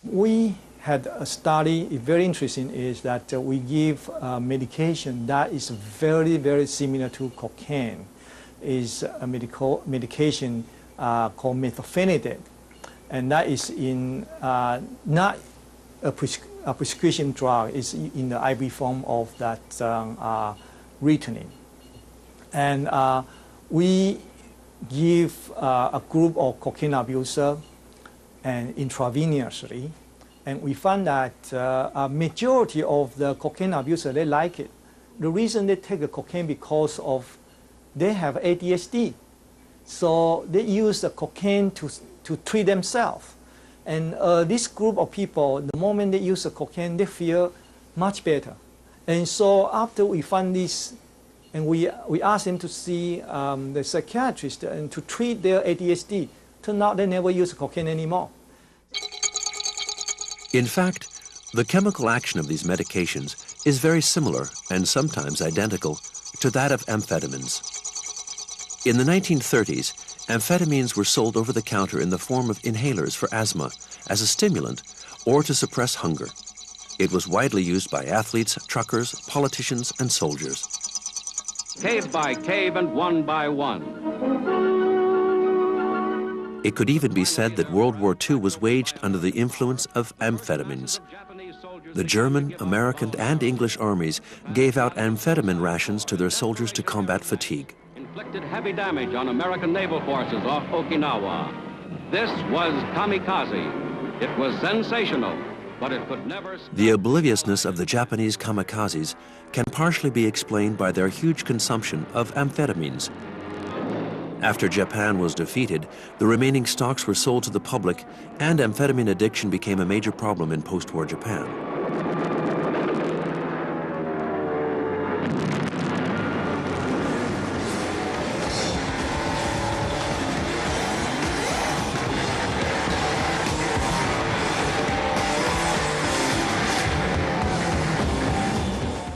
We had a study, very interesting, is that we give medication that is very, very similar to cocaine. Is a medication called methylphenidate, and that is in not a prescription drug, it's in the IV form of that Ritalin. And we give a group of cocaine abusers and intravenously, and we found that a majority of the cocaine abusers, they like it. The reason they take the cocaine because of they have ADHD. So they use the cocaine to treat themselves. And this group of people, the moment they use the cocaine, they feel much better. And so after we found this, and we asked them to see the psychiatrist and to treat their ADHD, turned out they never use cocaine anymore. In fact, the chemical action of these medications is very similar and sometimes identical to that of amphetamines. In the 1930s, amphetamines were sold over the counter in the form of inhalers for asthma, as a stimulant, or to suppress hunger. It was widely used by athletes, truckers, politicians, and soldiers. Cave by cave and one by one. It could even be said that World War II was waged under the influence of amphetamines. The German, American, and English armies gave out amphetamine rations to their soldiers to combat fatigue. Inflicted heavy damage on American naval forces off Okinawa. This was kamikaze. It was sensational, but it could never... The obliviousness of the Japanese kamikazes can partially be explained by their huge consumption of amphetamines. After Japan was defeated, the remaining stocks were sold to the public, and amphetamine addiction became a major problem in post-war Japan.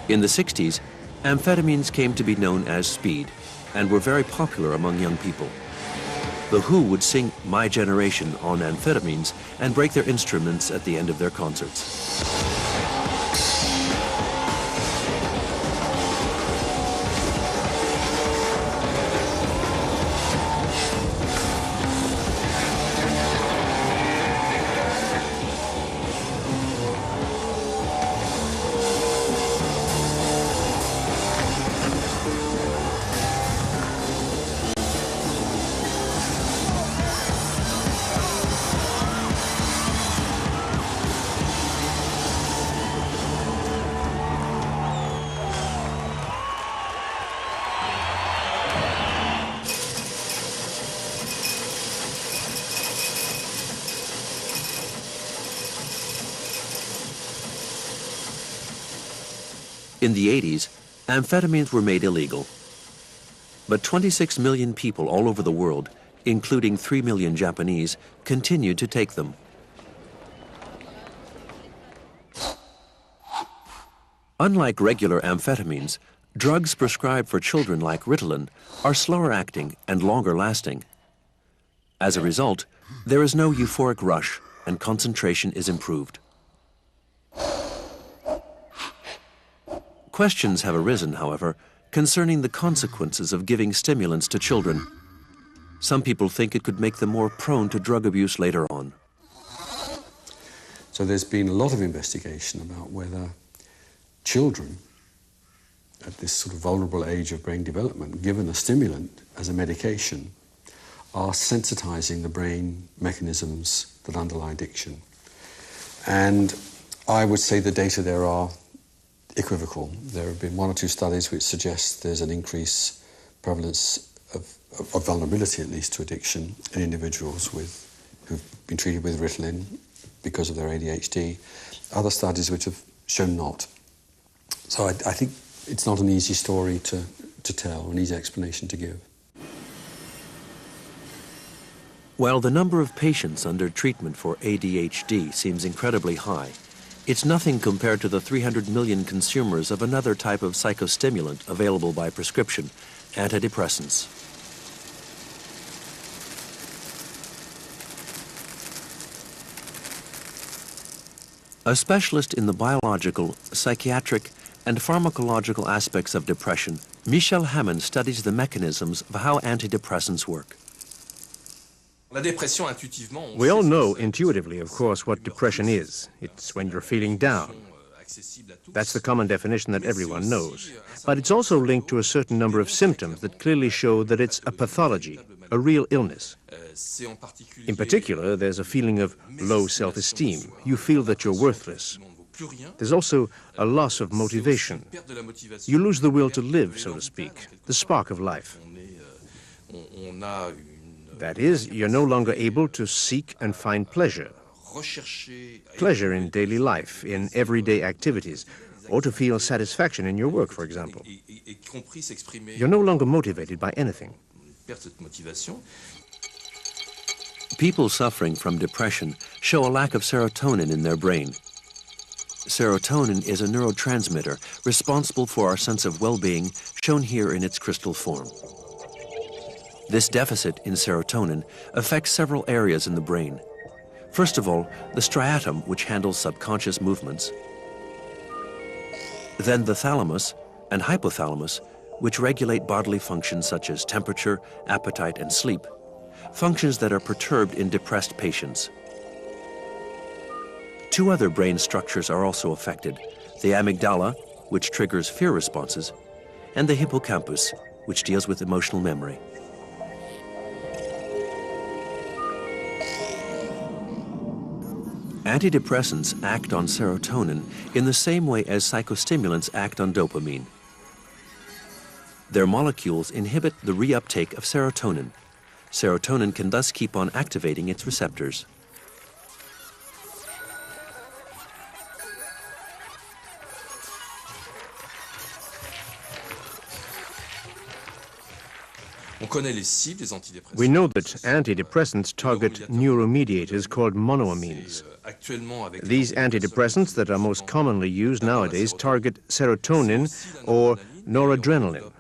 In the 60s, amphetamines came to be known as speed and were very popular among young people. The Who would sing My Generation on amphetamines and break their instruments at the end of their concerts. In the 80s, amphetamines were made illegal. But 26 million people all over the world, including 3 million Japanese, continued to take them. Unlike regular amphetamines, drugs prescribed for children like Ritalin are slower acting and longer lasting. As a result, there is no euphoric rush and concentration is improved. Questions have arisen, however, concerning the consequences of giving stimulants to children. Some people think it could make them more prone to drug abuse later on. So there's been a lot of investigation about whether children at this sort of vulnerable age of brain development, given a stimulant as a medication, are sensitizing the brain mechanisms that underlie addiction. And I would say the data there are equivocal. There have been 1 or 2 studies which suggest there's an increased prevalence of vulnerability, at least, to addiction in individuals who've been treated with Ritalin because of their ADHD. Other studies which have shown not. So I think it's not an easy story to tell, an easy explanation to give. While the number of patients under treatment for ADHD seems incredibly high, it's nothing compared to the 300 million consumers of another type of psychostimulant available by prescription, antidepressants. A specialist in the biological, psychiatric, and pharmacological aspects of depression, Michel Hammond studies the mechanisms of how antidepressants work. We all know intuitively, of course, what depression is. It's when you're feeling down. That's the common definition that everyone knows. But it's also linked to a certain number of symptoms that clearly show that it's a pathology, a real illness. In particular, there's a feeling of low self-esteem. You feel that you're worthless. There's also a loss of motivation. You lose the will to live, so to speak, the spark of life. That is, you're no longer able to seek and find pleasure. Pleasure in daily life, in everyday activities, or to feel satisfaction in your work, for example. You're no longer motivated by anything. People suffering from depression show a lack of serotonin in their brain. Serotonin is a neurotransmitter responsible for our sense of well-being, shown here in its crystal form. This deficit in serotonin affects several areas in the brain. First of all, the striatum, which handles subconscious movements. Then the thalamus and hypothalamus, which regulate bodily functions such as temperature, appetite, and sleep, functions that are perturbed in depressed patients. Two other brain structures are also affected, the amygdala, which triggers fear responses, and the hippocampus, which deals with emotional memory. Antidepressants act on serotonin in the same way as psychostimulants act on dopamine. Their molecules inhibit the reuptake of serotonin. Serotonin can thus keep on activating its receptors. We know that antidepressants target neuromediators called monoamines. These antidepressants that are most commonly used nowadays target serotonin or noradrenaline.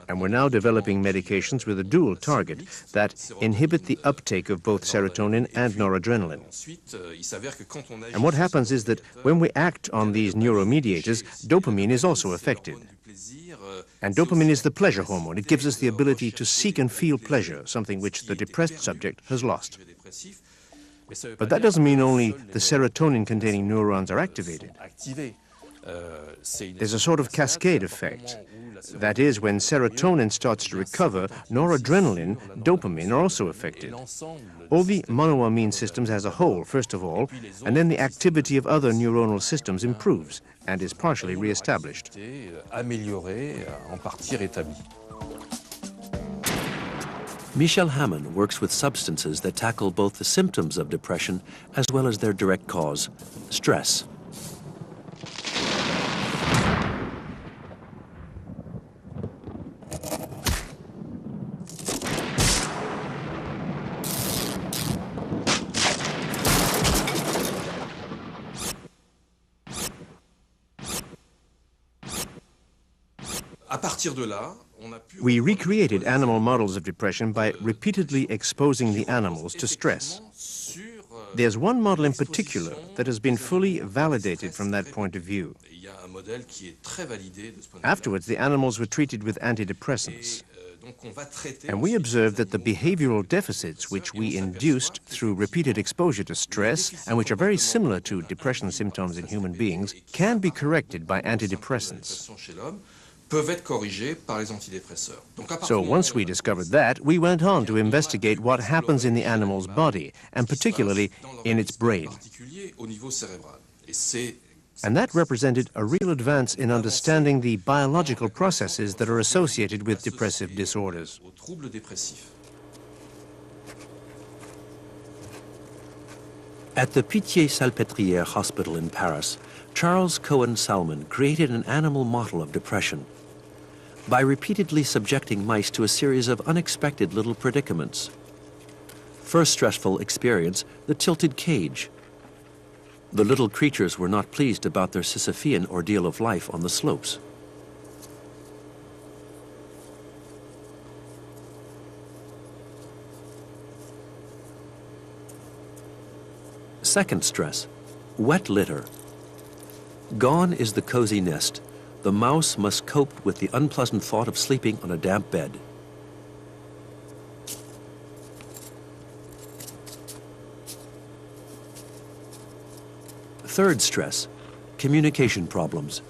And we're now developing medications with a dual target that inhibit the uptake of both serotonin and noradrenaline. And what happens is that when we act on these neuromediators, dopamine is also affected. And dopamine is the pleasure hormone. It gives us the ability to seek and feel pleasure, something which the depressed subject has lost. But that doesn't mean only the serotonin-containing neurons are activated. There's a sort of cascade effect. That is, when serotonin starts to recover, noradrenaline, dopamine are also affected. All the monoamine systems as a whole, first of all, and then the activity of other neuronal systems improves and is partially reestablished. Michel Hammond works with substances that tackle both the symptoms of depression as well as their direct cause, stress. We recreated animal models of depression by repeatedly exposing the animals to stress. There's one model in particular that has been fully validated from that point of view. Afterwards, the animals were treated with antidepressants. And we observed that the behavioral deficits which we induced through repeated exposure to stress, and which are very similar to depression symptoms in human beings, can be corrected by antidepressants. So once we discovered that, we went on to investigate what happens in the animal's body, and particularly in its brain. And that represented a real advance in understanding the biological processes that are associated with depressive disorders. At the Pitié-Salpêtrière Hospital in Paris, Charles Cohen Salmon created an animal model of depression by repeatedly subjecting mice to a series of unexpected little predicaments. First stressful experience, the tilted cage. The little creatures were not pleased about their Sisyphean ordeal of life on the slopes. Second stress, Wet litter. Gone is the cozy nest. The mouse must cope with the unpleasant thought of sleeping on a damp bed. Third stress, communication problems.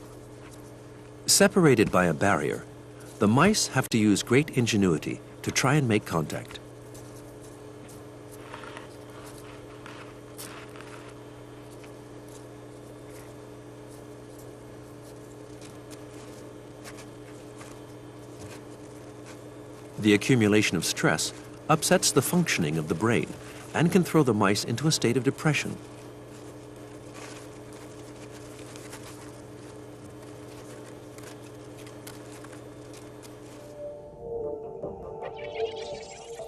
Separated by a barrier, the mice have to use great ingenuity to try and make contact. The accumulation of stress upsets the functioning of the brain and can throw the mice into a state of depression.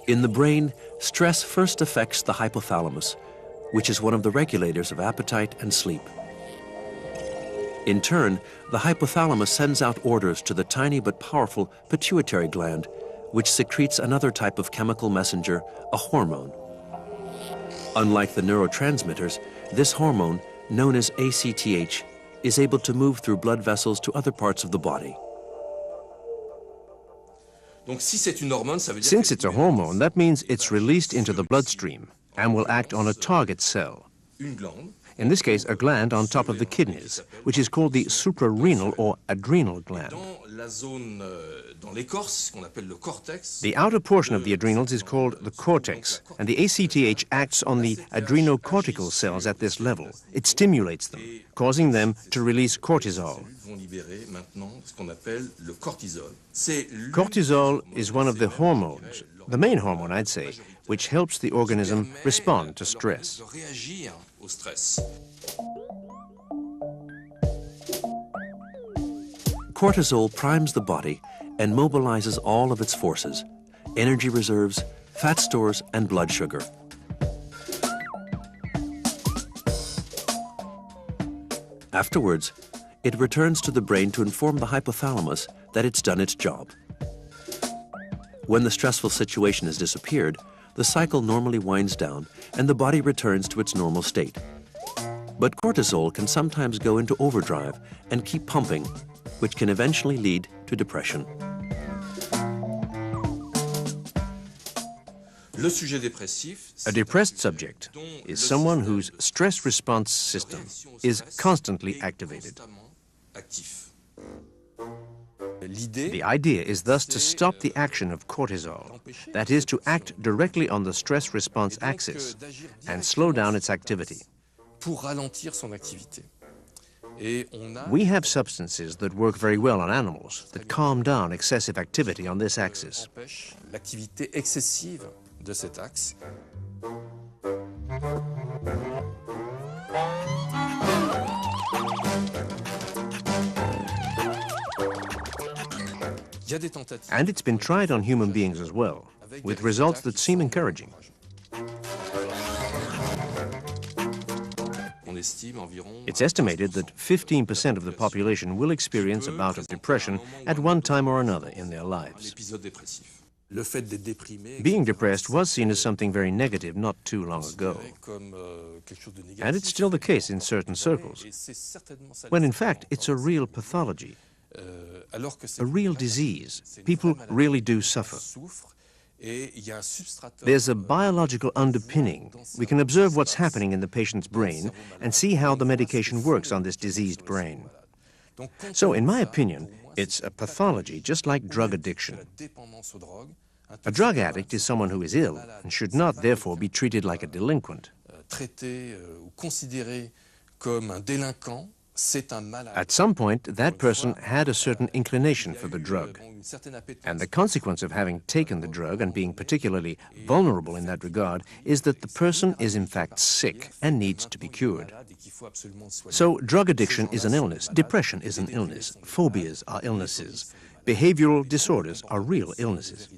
In the brain, stress first affects the hypothalamus, which is one of the regulators of appetite and sleep. In turn, the hypothalamus sends out orders to the tiny but powerful pituitary gland, which secretes another type of chemical messenger, a hormone. Unlike the neurotransmitters, this hormone, known as ACTH, is able to move through blood vessels to other parts of the body. Since it's a hormone, that means it's released into the bloodstream and will act on a target cell. In this case, a gland on top of the kidneys, which is called the suprarenal or adrenal gland. The outer portion of the adrenals is called the cortex, and the ACTH acts on the adrenocortical cells at this level. It stimulates them, causing them to release cortisol. Cortisol is one of the hormones, the main hormone, I'd say, which helps the organism respond to stress. Cortisol primes the body and mobilizes all of its forces, energy reserves, fat stores, and blood sugar. Afterwards, it returns to the brain to inform the hypothalamus that it's done its job. When the stressful situation has disappeared, the cycle normally winds down and the body returns to its normal state. But cortisol can sometimes go into overdrive and keep pumping, which can eventually lead to depression. A depressed subject is someone whose stress response system is constantly activated. The idea is thus to stop the action of cortisol, that is, to act directly on the stress response axis and slow down its activity. We have substances that work very well on animals that calm down excessive activity on this axis. And it's been tried on human beings as well, with results that seem encouraging. It's estimated that 15% of the population will experience a bout of depression at one time or another in their lives. Being depressed was seen as something very negative not too long ago. And it's still the case in certain circles, when in fact it's a real pathology, a real disease. People really do suffer. There's a biological underpinning. We can observe what's happening in the patient's brain and see how the medication works on this diseased brain. So, in my opinion, it's a pathology just like drug addiction. A drug addict is someone who is ill and should not, therefore, be treated like a delinquent. At some point, that person had a certain inclination for the drug. And the consequence of having taken the drug and being particularly vulnerable in that regard is that the person is in fact sick and needs to be cured. So drug addiction is an illness, depression is an illness, phobias are illnesses, behavioral disorders are real illnesses.